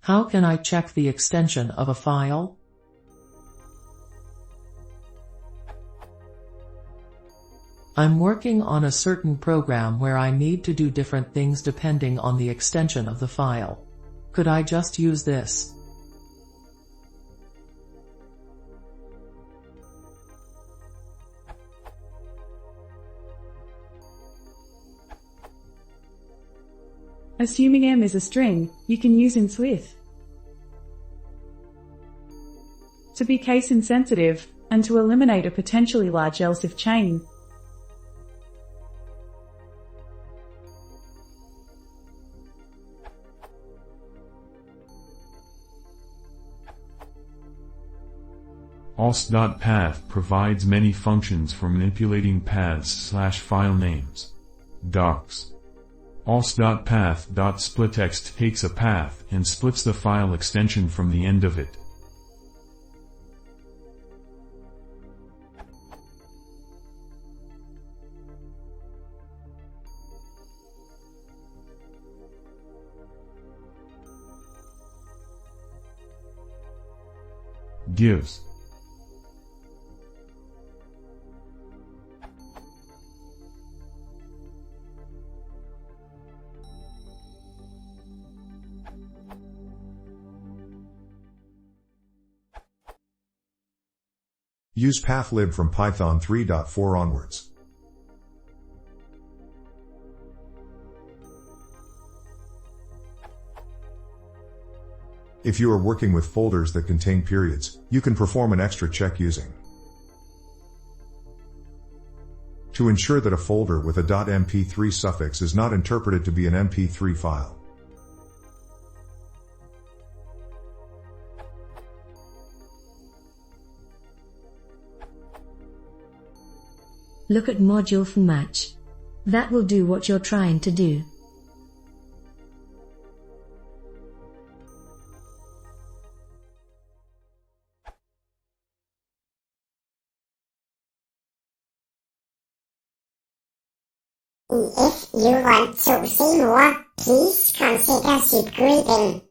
How can I check the extension of a file? I'm working on a certain program where I need to do different things depending on the extension of the file. Could I just use this? Assuming M is a string, you can use int with. To be case insensitive, and to eliminate a potentially large else-if chain. Als.path provides many functions for manipulating paths/file names. Docs. Als.path.splitExt takes a path and splits the file extension from the end of it. Gives. Use pathlib from Python 3.4 onwards. If you are working with folders that contain periods, you can perform an extra check using to ensure that a folder with a .mp3 suffix is not interpreted to be an mp3 file. Look at module for match. That will do what you're trying to do. If you want to see more, please consider subscribing.